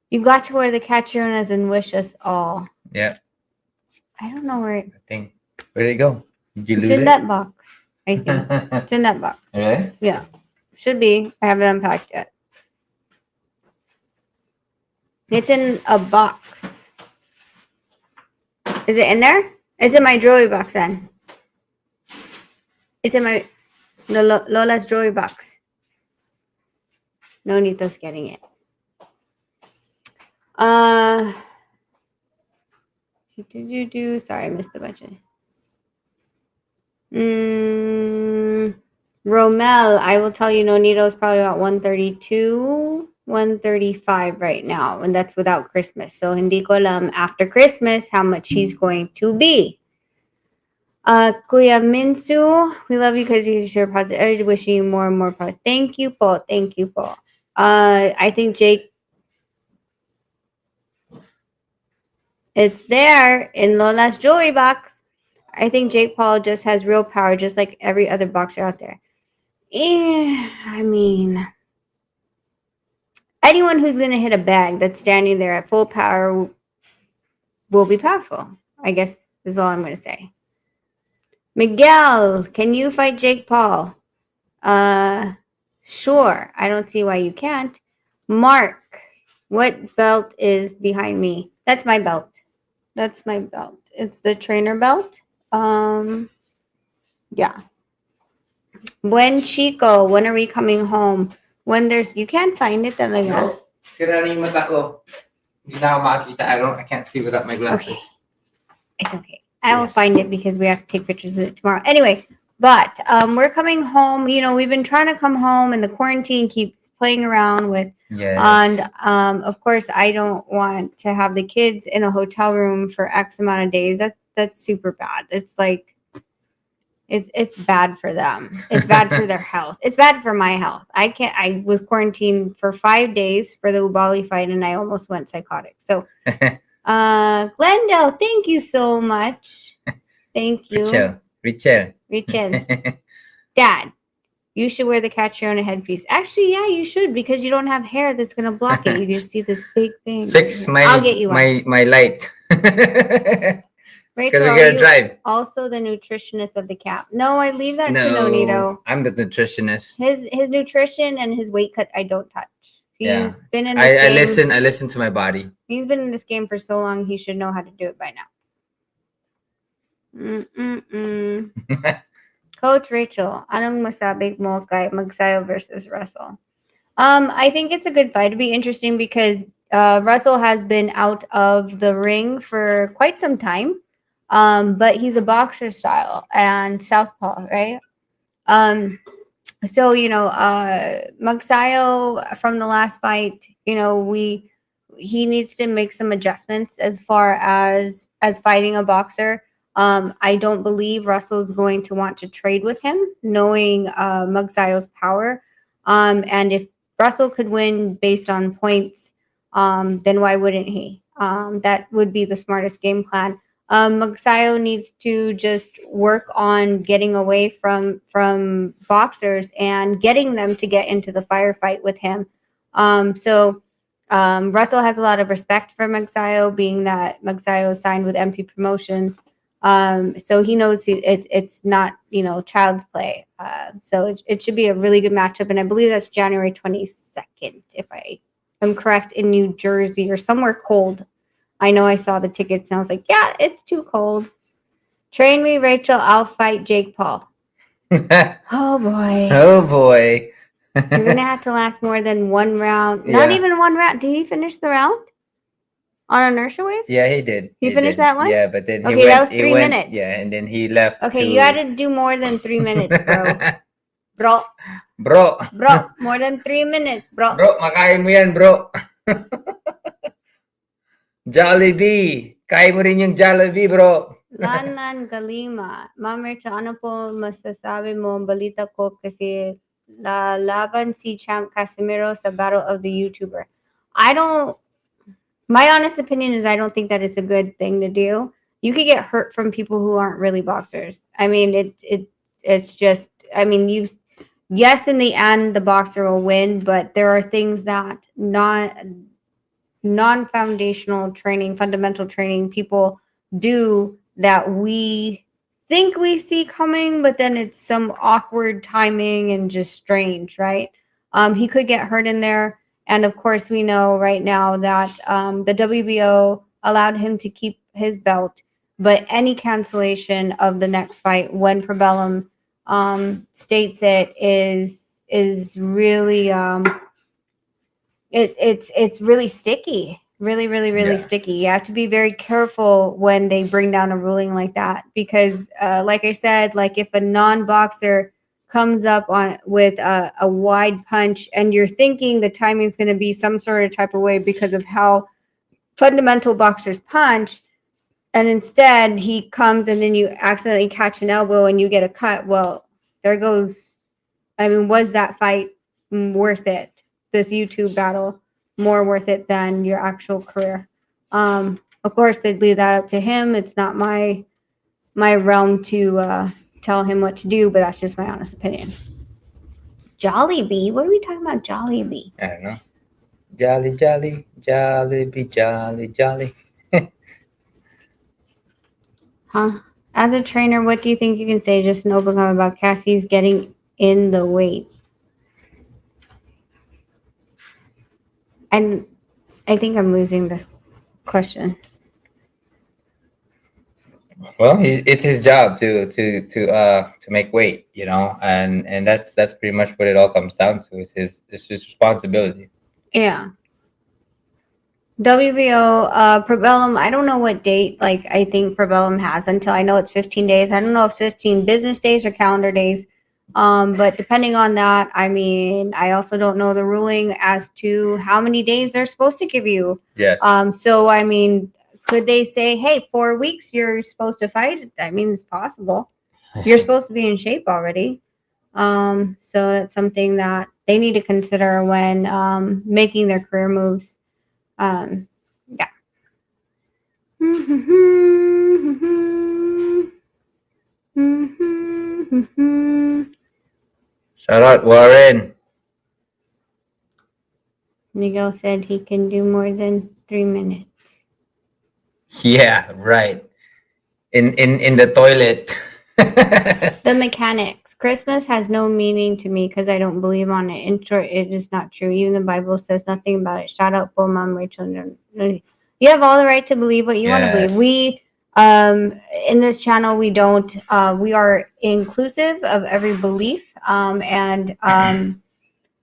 you got to wear the Catrinas and wish us all. Yeah. I don't know where I think. Where did it go? Did you it's lose in it? that box. I think it's in that box. Really? Yeah, should be. I haven't unpacked yet. It's in a box. Is it in there? It's in my jewelry box then. It's in Lola's jewelry box. Nonito's getting it. Sorry, I missed a bunch of. Romel, I will tell you, Nonito's probably about 132, 135 right now, and that's without Christmas. So hindi ko alam after Christmas how much he's going to be. Kuya Minsu, we love you because you share positive energy. Wishing you more and more positive. Thank you po. Thank you po. I think Jake, it's there in Lola's jewelry box. I think Jake Paul just has real power, just like every other boxer out there. I mean, anyone who's going to hit a bag that's standing there at full power will be powerful. I guess is all I'm going to say. Miguel, can you fight Jake Paul? Sure. I don't see why you can't. Mark, what belt is behind me? That's my belt. That's my belt. It's the trainer belt. Yeah. When Chico, when are we coming home? When there's, you can't find it talaga. No, sira na yung mata ko. Hindi na ako makakita. I can't see without my glasses. Okay. It's okay. I will Yes. find it because we have to take pictures of it tomorrow. Anyway, but we're coming home. You know, we've been trying to come home, and the quarantine keeps playing around with. Yes. And of course, I don't want to have the kids in a hotel room for X amount of days. That's super bad. It's like it's bad for them. It's bad for their health. It's bad for my health. I was quarantined for 5 days for the Ubali fight, and I almost went psychotic. So Glendo, thank you so much. Thank you. Richel. Dad, you should wear the Catriona headpiece. Actually, yeah, you should, because you don't have hair that's gonna block it. You can just see this big thing. Fix my I'll get you one. my light. Rachel, we are gotta you drive. also the nutritionist of the cap? No, I leave that to No, Nonito. I'm the nutritionist. His nutrition and his weight cut I don't touch. He's Yeah. been in this game. I listen to my body. He's been in this game for so long, he should know how to do it by now. Coach Rachel, anong masabi mo kay Magsayo versus Russell? I think it's a good fight. It'd be interesting because Russell has been out of the ring for quite some time. But he's a boxer style and southpaw, right? So Magsayo from the last fight, he needs to make some adjustments as far as fighting a boxer. I don't believe Russell's going to want to trade with him, knowing Magsayo's power. And if Russell could win based on points, then why wouldn't he? That would be the smartest game plan. Magsayo needs to just work on getting away from boxers and getting them to get into the firefight with him. So Russell has a lot of respect for Magsayo, being that Magsayo is signed with MP Promotions. So he knows it's not child's play. So it should be a really good matchup, and I believe that's January 22nd, if I am correct, in New Jersey or somewhere cold. I know I saw the tickets and I was like, yeah, it's too cold. Train me, Rachel. I'll fight Jake Paul. Oh boy. Oh boy. You're gonna have to last more than one round. Not even one round. Did he finish the round on inertia waves? Yeah, he did. He finished that one? Yeah, but then Okay, that was 3 minutes. Yeah, and then he left. Okay, you had to do more than 3 minutes, bro. Bro, More than 3 minutes, bro. bro, makain mo yan, bro. Jollibee. Kaya mo rin yung Jollibee, bro. Lanan Galima. Ma'am Rachel, ano po masasabi mo? Balita ko kasi lalaban si Champ Casimiro sa Battle of the YouTuber. My honest opinion is I don't think that it's a good thing to do. You could get hurt from people who aren't really boxers. I mean, it's just, I mean, yes, in the end, the boxer will win, but there are things that non-foundational training, fundamental training people do that we think we see coming, but then it's some awkward timing and just strange, right? He could get hurt in there. And of course, we know right now that the WBO allowed him to keep his belt, but any cancellation of the next fight when Probellum states it is really it's really sticky, really sticky. You have to be very careful when they bring down a ruling like that, because like I said, like if a non-boxer comes up with a wide punch and you're thinking the timing is going to be some sort of type of way because of how fundamental boxers punch, and instead he comes and then you accidentally catch an elbow and you get a cut, well, there goes, I mean, was that fight worth it? This YouTube battle more worth it than your actual career? Of course, they'd leave that up to him. It's not my realm to tell him what to do, but that's just my honest opinion. Jollibee? What are we talking about, Jollibee? I don't know. Jollibee, jolly. Huh? As a trainer, what do you think you can say just an open comment about Cassie's getting in the weight? And I think I'm losing this question. Well, it's his job to make weight, you know, and that's pretty much what it all comes down to. It's his responsibility. Yeah. WBO, Probellum, I don't know what date, like, I think Probellum has until I know it's 15 days. I don't know if it's 15 business days or calendar days. But depending on that, I mean, I also don't know the ruling as to how many days they're supposed to give you. Yes. So, I mean, could they say, hey, 4 weeks you're supposed to fight? I mean, it's possible. You're supposed to be in shape already. So that's something that they need to consider when making their career moves. Yeah. Shout out Warren. Miguel said he can do more than 3 minutes. Yeah, right. In the toilet. The mechanics. Christmas has no meaning to me because I don't believe on it. In short, it is not true. Even the Bible says nothing about it. Shout out, Bull Mom, Rachel. You have all the right to believe what you want to believe. Yes. We, in this channel, we don't. We are inclusive of every belief, and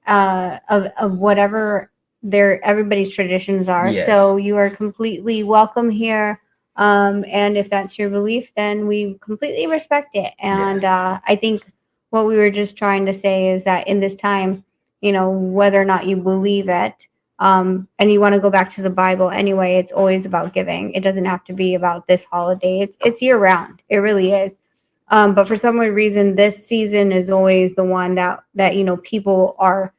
of whatever everybody's traditions are. Yes. So you are completely welcome here. And if that's your belief, then we completely respect it. And I think what we were just trying to say is that in this time, you know, whether or not you believe it, and you want to go back to the Bible anyway, it's always about giving. It doesn't have to be about this holiday. It's year round. It really is. But for some weird reason, this season is always the one that you know people are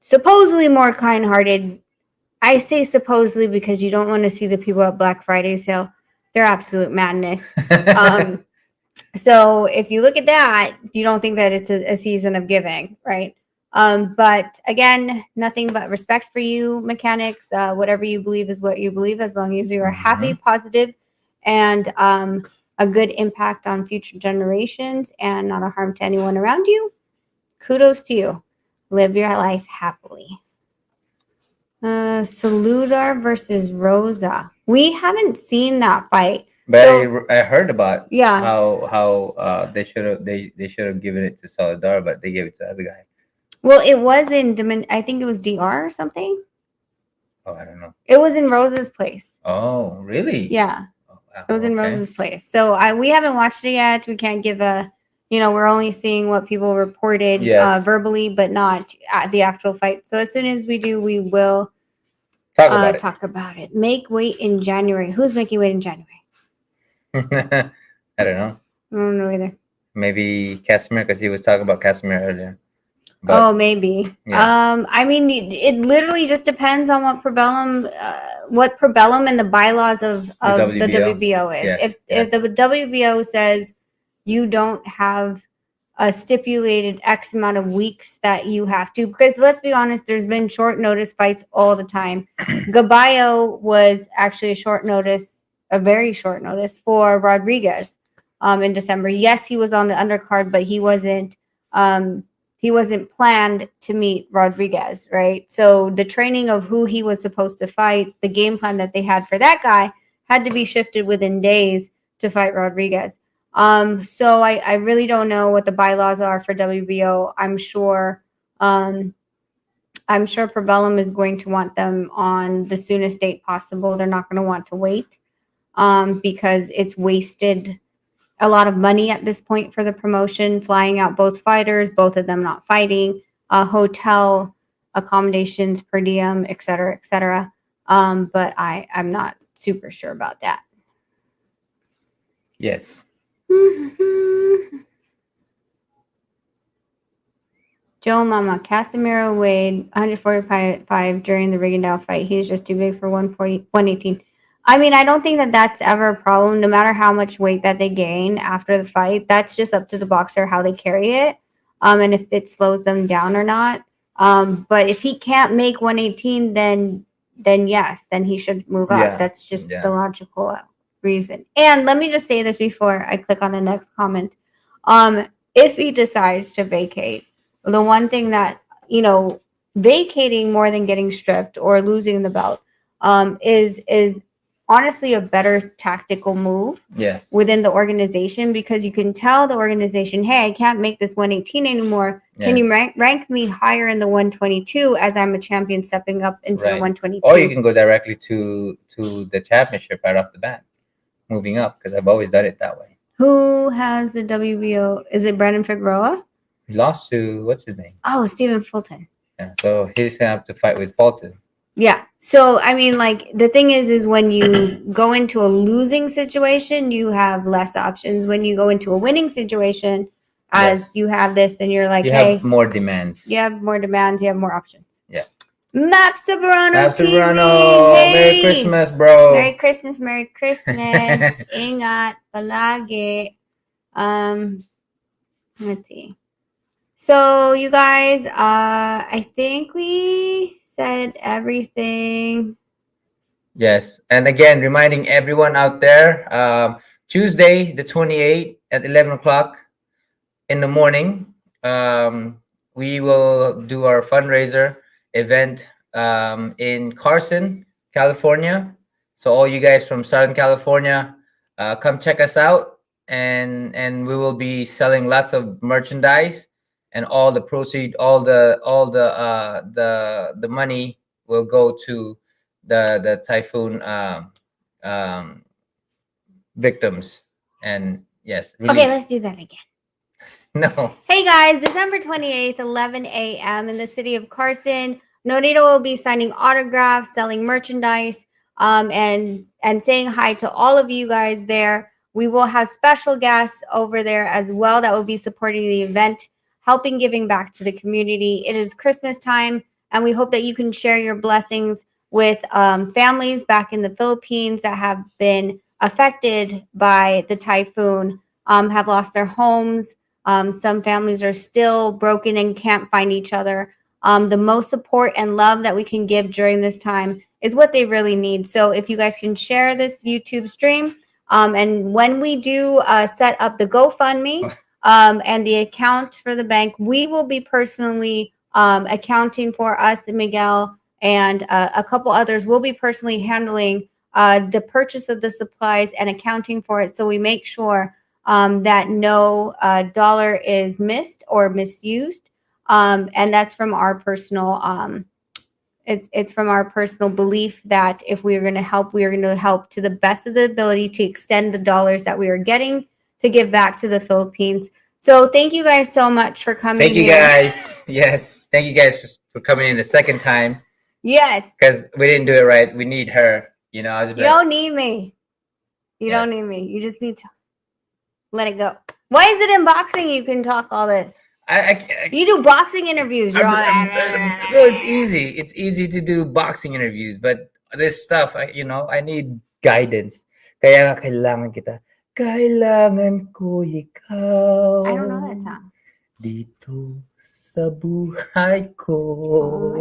supposedly more kind-hearted. I say supposedly because you don't want to see the people at Black Friday sale. They're absolute madness. So if you look at that, you don't think that it's a season of giving, right? But again, nothing but respect for you, mechanics. Whatever you believe is what you believe, as long as you are happy, positive, and a good impact on future generations and not a harm to anyone around you. Kudos to you. Live your life happily. Saludar versus Rosa. We haven't seen that fight. But So- I heard about Yes. how they should have given it to Saladar, but they gave it to the other guy. Well, it was in I think it was DR or something. Oh, I don't know. It was in Rosa's place. Oh, really? Yeah, Oh, wow. it was in Okay. Rosa's place. So we haven't watched it yet. We can't give a, you know, we're only seeing what people reported Yes. verbally, but not at the actual fight. So as soon as we do, we will Talk about talk about it. Make weight in January. Who's making weight in January? it. I don't know. I don't know either. Maybe Casimir, because he was talking about Casimir earlier. Oh, maybe. Yeah. I mean, it literally just depends on what Probellum and the bylaws of the WBO. WBO is. Yes, If the WBO says you don't have a stipulated X amount of weeks that you have to, because let's be honest, there's been short notice fights all the time. Gaballo was actually a very short notice for Rodriguez in December. Yes, he was on the undercard, but he wasn't planned to meet Rodriguez, right? So the training of who he was supposed to fight, the game plan that they had for that guy had to be shifted within days to fight Rodriguez. So I really don't know what the bylaws are for WBO. I'm sure Probellum is going to want them on the soonest date possible. They're not going to want to wait because it's wasted a lot of money at this point for the promotion, flying out both fighters, both of them not fighting, hotel accommodations, per diem, et cetera, et cetera. But I'm not super sure about that. Yes. Joe Mama, Casemiro weighed 145 during the Rigondeaux fight. He's just too big for 118. I mean, I don't think that that's ever a problem, no matter how much weight that they gain after the fight. That's just up to the boxer how they carry it, and if it slows them down or not. But if he can't make 118, then yes, then he should move up. Yeah, That's just yeah. the logical reason. And let me just say this before I click on the next comment. If he decides to vacate, the one thing that, you know, vacating more than getting stripped or losing the belt is honestly a better tactical move Yes. within the organization, because you can tell the organization, hey, I can't make this 118 anymore. Can you Yes. rank me higher in the 122 as I'm a champion stepping up into the Right. 122? Or you can go directly to the championship right off the bat, moving up, because I've always done it that way. Who has the WBO? Is it Brandon Figueroa? He lost to what's his name? Oh, Stephen Fulton. Yeah, so he's gonna have to fight with Fulton. Yeah. So I mean, like, the thing is when you go into a losing situation, you have less options. When you go into a winning situation, as Yes. you have this, and you're like, You hey, have more demands. you have more demands, you have more options. Yeah. Map Soberano Map TV. Soberano, Hey! Merry Christmas, bro. Merry Christmas, Merry Christmas. Ingat palagi. Let's see. So you guys, I think we said everything. Yes, and again, reminding everyone out there, Tuesday the 28th at 11 o'clock in the morning, we will do our fundraiser event in Carson, California. So all you guys from Southern California, come check us out, and we will be selling lots of merchandise, and all the proceed, all the money will go to the typhoon um, victims. And yes, Okay, relief. let's do that again. No. Hey guys, December 28th, 11 a.m. in the city of Carson. Nonito will be signing autographs, selling merchandise, and saying hi to all of you guys there. We will have special guests over there as well that will be supporting the event, helping giving back to the community. It is Christmas time, and we hope that you can share your blessings with families back in the Philippines that have been affected by the typhoon, have lost their homes. Some families are still broken and can't find each other. The most support and love that we can give during this time is what they really need. So if you guys can share this YouTube stream, and when we do set up the GoFundMe and the account for the bank, we will be personally accounting for us, Miguel, and a couple others will be personally handling the purchase of the supplies and accounting for it. So we make sure that no dollar is missed or misused, and that's from our personal. It's from our personal belief that if we are going to help, we are going to help to the best of the ability to extend the dollars that we are getting to give back to the Philippines. So thank you guys so much for coming. Thank you here. guys. Yes, thank you guys for coming in the second time, Yes, because we didn't do it right. We need her. You know, I was you don't need me. You Yes. don't need me. You just need to let it go. Why is it in boxing you can talk all this? You do boxing interviews. You're all, well, it's easy. It's easy to do boxing interviews, but this stuff, I need guidance. Kaya nga kailangan kita. Kailangan ko ikaw. I don't know that song. Dito sa buhay ko.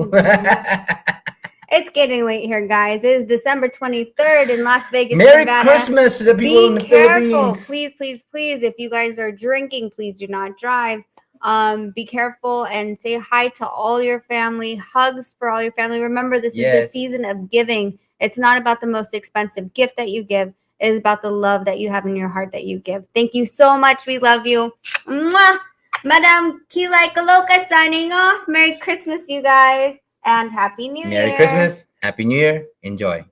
Oh my It's getting late here, guys. It is December 23rd in Las Vegas, Merry Nevada. Christmas to the people in Be the careful. Philippines. Please, please, please. If you guys are drinking, please do not drive. Be careful and say hi to all your family. Hugs for all your family. Remember, this is the Yes. season of giving. It's not about the most expensive gift that you give. It is about the love that you have in your heart that you give. Thank you so much. We love you. Mwah! Madam Kilay Kaloka signing off. Merry Christmas, you guys. And Happy New Year. Merry Christmas. Happy New Year. Enjoy.